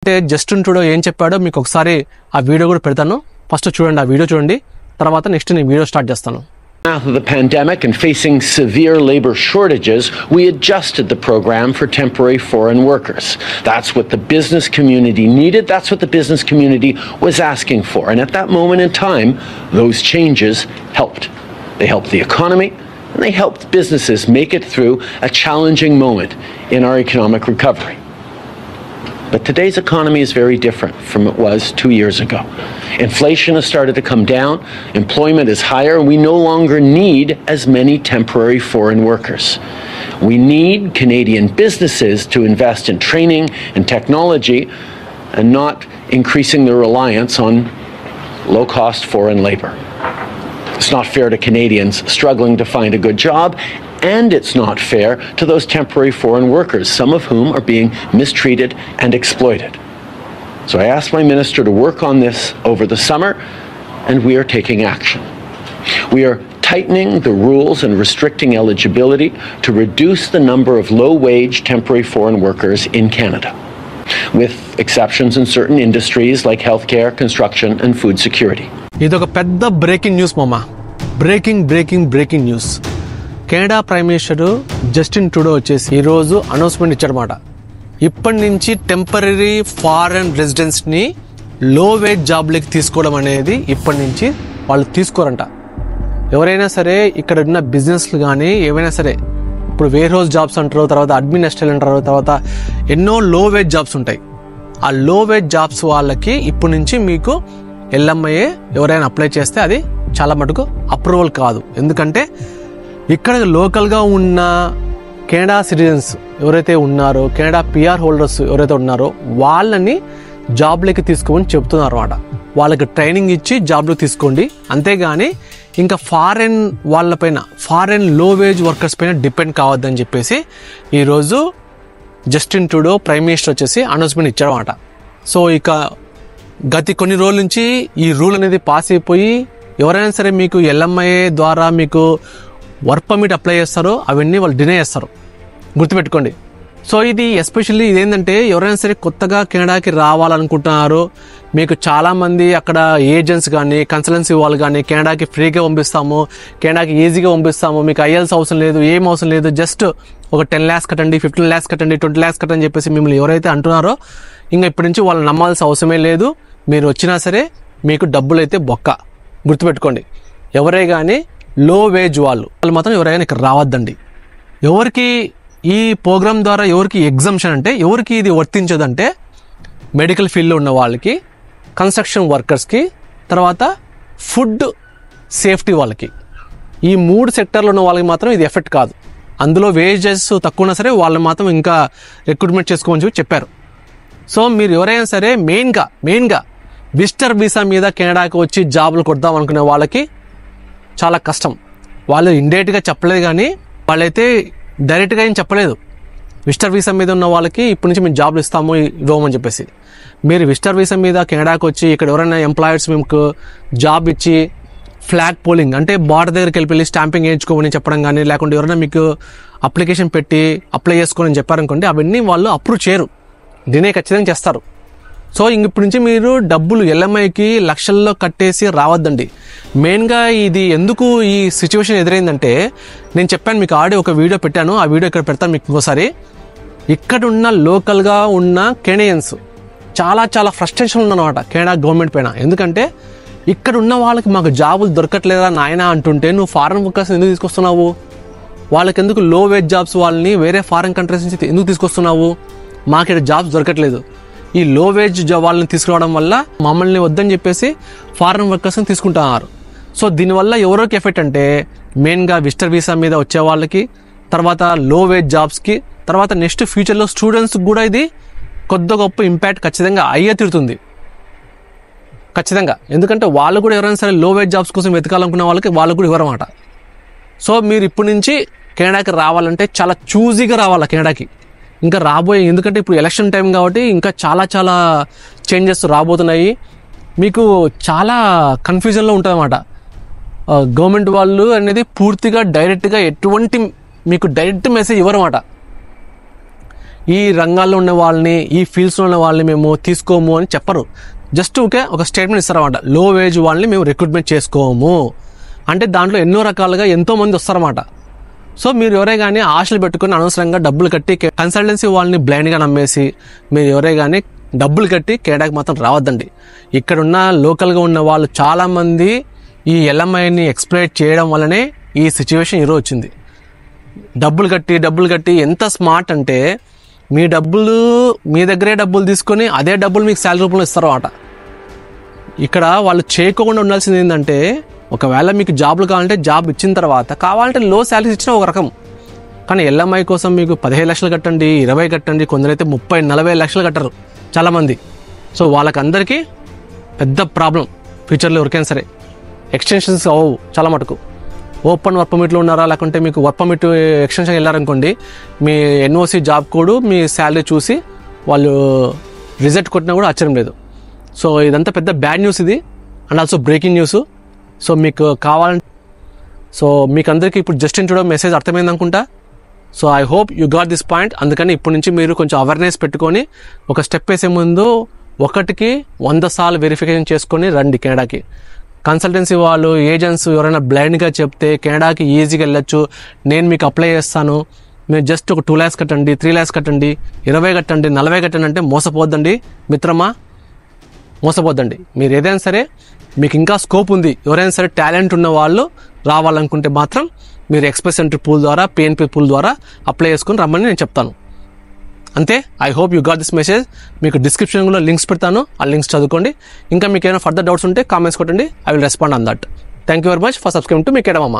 అంటే Justin Trudeau ఏం చెప్పాడో మీకు ఒకసారి ఆ వీడియో కూడా పెడతాను. ఫస్ట్ చూడండి, ఆ వీడియో చూడండి, తర్వాత నెక్స్ట్ నేను వీడియో స్టార్ట్ చేస్తాను. After the pandemic and facing severe labor shortages, we adjusted the program for temporary foreign workers. That's what the business community needed. That's what the business community was asking for. And at that moment in time, those changes helped. They helped the economy, and they helped businesses make it through a challenging moment in our economic recovery. But today's economy is very different from it was 2 years ago. Inflation has started to come down, employment is higher, and we no longer need as many temporary foreign workers. We need Canadian businesses to invest in training and technology and not increasing their reliance on low-cost foreign labor. It's not fair to Canadians struggling to find a good job, and it's not fair to those temporary foreign workers, some of whom are being mistreated and exploited. So I asked my minister to work on this over the summer, and we are taking action. We are tightening the rules and restricting eligibility to reduce the number of low-wage temporary foreign workers in Canada, with exceptions in certain industries like healthcare, construction, and food security. ఇదొక పెద్ద breaking news మామ. Breaking news. Canada prime minister Justin Trudeau వచ్చేసి ఈరోజు announcement ఇచ్చాడన్నమాట. ఇప్పటి నుంచి temporary foreign రెసిడెంట్స్ని లో veg జాబ్లకి తీసుకోవడం అనేది ఇప్పటి నుంచి వాళ్ళు తీసుకోరంట. ఎవరైనా సరే ఇక్కడ ఉన్న బిజినెస్లు కానీ ఏవైనా సరే, ఇప్పుడు వేర్ హౌస్ జాబ్స్ అంటారు, తర్వాత అడ్మిన్ అసిస్టెంట్ అంటారు, తర్వాత ఎన్నో లో వేజ్ జాబ్స్ ఉంటాయి. ఆ లో వేజ్ జాబ్స్ వాళ్ళకి ఇప్పటి నుంచి మీకు ఎల్ఎంఐఏ ఎవరైనా అప్లై చేస్తే అది చాలా మటుకు అప్రూవల్ కాదు. ఎందుకంటే ఇక్కడ లోకల్గా ఉన్న కెనడా సిటిజన్స్ ఎవరైతే ఉన్నారో, కెనడా పిఆర్ హోల్డర్స్ ఎవరైతే ఉన్నారో వాళ్ళని జాబ్లకి తీసుకోమని చెప్తున్నారు అన్నమాట. వాళ్ళకి ట్రైనింగ్ ఇచ్చి జాబ్లో తీసుకోండి, అంతేగాని ఇంకా ఫారెన్ వాళ్ళపైన, ఫారెన్ లో వేజ్ వర్కర్స్ పైన డిపెండ్ కావద్దని చెప్పేసి ఈరోజు జస్టిన్ ట్రూడో ప్రైమ్ మినిస్టర్ వచ్చేసి అనౌన్స్మెంట్ ఇచ్చారన్నమాట. సో ఇక గత కొన్ని రోజుల నుంచి ఈ రూల్ అనేది పాస్ అయిపోయి ఎవరైనా సరే మీకు ఎల్ఎంఐఏ ద్వారా మీకు వర్క్ పర్మిట్ అప్లై చేస్తారో అవన్నీ వాళ్ళు డినై చేస్తారు, గుర్తుపెట్టుకోండి. సో ఇది ఎస్పెషల్లీ ఇదేంటంటే ఎవరైనా సరే కొత్తగా కెనడాకి రావాలనుకుంటున్నారో, మీకు చాలామంది అక్కడ ఏజెంట్స్ కానీ కన్సల్టెన్సీ వాళ్ళు కానీ కెనడాకి ఫ్రీగా పంపిస్తాము, కెనడాకి ఈజీగా పంపిస్తాము, మీకు ఐఎల్స్ అవసరం లేదు, ఏం అవసరం లేదు, జస్ట్ ఒక 10 lakhs కట్టండి, 15 lakhs కట్టండి, 20 lakhs కట్టని చెప్పేసి మిమ్మల్ని ఎవరైతే అంటున్నారో ఇంకా ఇప్పటి నుంచి వాళ్ళు నమ్మాల్సిన అవసరమే లేదు. మీరు వచ్చినా సరే మీకు డబ్బులు అయితే బొక్క, గుర్తుపెట్టుకోండి. ఎవరే కానీ లో వేజ్ వాళ్ళు మాత్రం ఎవరైనా ఇక్కడ రావద్దండి. ఎవరికి ఈ ప్రోగ్రామ్ ద్వారా ఎవరికి ఎగ్జంప్షన్ అంటే, ఎవరికి ఇది వర్తించదంటే మెడికల్ ఫీల్డ్లో ఉన్న వాళ్ళకి, కన్స్ట్రక్షన్ వర్కర్స్కి, తర్వాత ఫుడ్ సేఫ్టీ వాళ్ళకి, ఈ 3 సెక్టర్లో ఉన్న వాళ్ళకి మాత్రం ఇది ఎఫెక్ట్ కాదు. అందులో వేజెస్ తక్కువ ఉన్నా సరే వాళ్ళు మాత్రం ఇంకా రిక్రూట్మెంట్ చేసుకోమని చెప్పారు. సో మీరు ఎవరైనా సరే మెయిన్గా విజిటర్ వీసా మీద కెనడాకి వచ్చి జాబులు కొడదాం అనుకునే వాళ్ళకి చాలా కష్టం. వాళ్ళు ఇండైరెక్ట్గా చెప్పలేదు, కానీ వాళ్ళైతే డైరెక్ట్గా ఏం చెప్పలేదు. విజిటర్ వీసా మీద ఉన్న వాళ్ళకి ఇప్పటి నుంచి మేము జాబ్లు ఇస్తాము ఇవ్వమని చెప్పేసి. మీరు విజిటర్ వీసా మీద కెనడాకి వచ్చి ఇక్కడ ఎవరైనా ఎంప్లాయర్స్ మీకు జాబ్ ఇచ్చి ఫ్లాగ్ పోలింగ్ అంటే బార్డర్ దగ్గరికి వెళ్ళి స్టాంపింగ్ వేయించుకోమని చెప్పడం కానీ, లేకుంటే ఎవరైనా మీకు అప్లికేషన్ పెట్టి అప్లై చేసుకోమని చెప్పారనుకోండి, అవన్నీ వాళ్ళు అప్రూవ్ చేయరు, డినే ఖచ్చితంగా చేస్తారు. సో ఇప్పటి నుంచి మీరు డబ్బులు ఎల్ఎంఐకి లక్షల్లో కట్టేసి రావద్దండి. మెయిన్గా ఇది ఎందుకు ఈ సిచ్యువేషన్ ఎదురైందంటే, నేను చెప్పాను మీకు ఆల్రెడీ ఒక వీడియో పెట్టాను, ఆ వీడియో ఇక్కడ పెడతాను మీకు ఇంకోసారి. ఇక్కడ ఉన్న లోకల్గా ఉన్న కెనడియన్స్ చాలా ఫ్రస్ట్రేషన్ ఉందన్నమాట కెనడా గవర్నమెంట్ పైన. ఎందుకంటే ఇక్కడ ఉన్న వాళ్ళకి మాకు జాబులు దొరకట్లేదా నాయన అంటుంటే, నువ్వు ఫారెన్ వర్కర్స్ ఎందుకు తీసుకొస్తున్నావు? వాళ్ళకి ఎందుకు లో వేజ్ జాబ్స్ వాళ్ళని వేరే ఫారెన్ కంట్రీస్ నుంచి ఎందుకు తీసుకొస్తున్నావు? మాకు ఇక్కడ జాబ్స్ దొరకట్లేదు, ఈ లో వేజ్ వాళ్ళని తీసుకురావడం వల్ల మమ్మల్ని వద్దని చెప్పేసి ఫారెన్ వర్కర్స్ని తీసుకుంటున్నారు. సో దీనివల్ల ఎవరికి ఎఫెక్ట్ అంటే, మెయిన్గా విజిటర్ వీసా మీద వచ్చే వాళ్ళకి, తర్వాత లో వేజ్ జాబ్స్కి, తర్వాత నెక్స్ట్ ఫ్యూచర్లో స్టూడెంట్స్కి కూడా ఇది కొద్ది గొప్ప ఇంపాక్ట్ ఖచ్చితంగా అయ్యే తీరుతుంది ఖచ్చితంగా. ఎందుకంటే వాళ్ళు కూడా ఎవరైనా సరే లో వేజ్ జాబ్స్ కోసం వెతకాలనుకున్న వాళ్ళకి వాళ్ళు కూడా ఇవ్వరన్నమాట. సో మీరు ఇప్పటి నుంచి కెనడాకి రావాలంటే చాలా చూజీగా రావాలి కెనడాకి. ఇంకా రాబోయే, ఎందుకంటే ఇప్పుడు ఎలక్షన్ టైం కాబట్టి ఇంకా చాలా చేంజెస్ రాబోతున్నాయి. మీకు చాలా కన్ఫ్యూజన్లో ఉంటుందన్నమాట. గవర్నమెంట్ వాళ్ళు అనేది పూర్తిగా డైరెక్ట్గా ఎటువంటి మీకు డైరెక్ట్ మెసేజ్ ఇవ్వరన్నమాట. ఈ రంగాల్లో ఉన్న వాళ్ళని, ఈ ఫీల్డ్స్లో ఉన్న వాళ్ళని మేము తీసుకోము అని చెప్పరు. జస్ట్ ఒక స్టేట్మెంట్ ఇస్తారన్నమాట, లో వేజ్ వాళ్ళని మేము రిక్రూట్మెంట్ చేసుకోము అంటే. దాంట్లో ఎన్నో రకాలుగా ఎంతోమంది వస్తారన్నమాట. సో మీరు ఎవరే కానీ ఆశలు పెట్టుకుని అనవసరంగా డబ్బులు కట్టి కన్సల్టెన్సీ వాళ్ళని బ్లైండ్గా నమ్మేసి మీరు ఎవరే కానీ డబ్బులు కట్టి కెనడాకి మాత్రం రావద్దండి. ఇక్కడున్న లోకల్గా ఉన్న వాళ్ళు చాలామంది ఈ LMIని ఎక్స్ప్లోయిట్ చేయడం వల్లనే ఈ సిచ్యువేషన్ ఈరోజు వచ్చింది. డబ్బులు కట్టి ఎంత స్మార్ట్ అంటే మీ దగ్గరే డబ్బులు తీసుకొని అదే డబ్బులు మీకు శాలరీ రూపంలో ఇస్తారు అన్నమాట. ఇక్కడ వాళ్ళు చేయకుండా ఉండాల్సింది ఏంటంటే, ఒకవేళ మీకు జాబ్లు కావాలంటే జాబ్ ఇచ్చిన తర్వాత కావాలంటే లో శాలరీస్ ఇచ్చిన ఒక రకం, కానీ LMI కోసం మీకు 15 లక్షలు కట్టండి, 20 కట్టండి, కొందరైతే 30-40 లక్షలు కట్టరు చాలామంది. సో వాళ్ళకందరికీ పెద్ద ప్రాబ్లం ఫ్యూచర్లో ఎవరికైనా సరే. ఎక్స్టెన్షన్స్ అవ్వవు చాలా మటుకు. ఓపెన్ వర్క్ పర్మిట్లో ఉన్నారా, లేకుంటే మీకు వర్క్ పర్మిట్ ఎక్స్టెన్షన్ వెళ్ళారనుకోండి, మీ NOC జాబ్ కోడ్ మీ శాలరీ చూసి వాళ్ళు రిజెక్ట్ కొట్టినా కూడా ఆశ్చర్యం లేదు. సో ఇదంతా పెద్ద బ్యాడ్ న్యూస్ ఇది, and also breaking news. So మీకు కావాలంటే, సో మీకు అందరికీ ఇప్పుడు జస్టిన్ ట్రూడో మెసేజ్ అర్థమైంది అనుకుంటా. So I hope you got this point. అందుకని ఇప్పటి నుంచి మీరు కొంచెం అవేర్నెస్ పెట్టుకొని ఒక స్టెప్ వేసే ముందు 1కి 100 సార్లు వెరిఫికేషన్ చేసుకొని రండి కెనడాకి. కన్సల్టెన్సీ వాళ్ళు, ఏజెంట్స్ ఎవరైనా బ్లైండ్గా చెప్తే కెనడాకి ఈజీగా వెళ్ళొచ్చు, నేను మీకు అప్లై చేస్తాను, మీరు జస్ట్ ఒక 2 lakhs కట్టండి, 3 lakhs కట్టండి, 20 కట్టండి, 40 కట్టండి అంటే మోసపోద్దండి మిత్రమా, మోసపోద్దండి. మీరు ఏదైనా సరే మీకు ఇంకా స్కోప్ ఉంది, ఎవరైనా సరే టాలెంట్ ఉన్న వాళ్ళు రావాలనుకుంటే మాత్రం మీరు ఎక్స్ప్రెస్ ఎంట్రీ పూల్ ద్వారా, PNP పూల్ ద్వారా అప్లై చేసుకుని రమ్మని నేను చెప్తాను. అంతే. I hope you got this message. మీకు డిస్క్రిప్షన్లో లింక్స్ పెడతాను, ఆ లింక్స్ చదువుకోండి. ఇంకా మీకు ఏమైనా ఫర్దర్ డౌట్స్ ఉంటే కామెంట్స్ కొట్టండి, I will respond on that. Thank you very much for subscribing to me Canada మామ.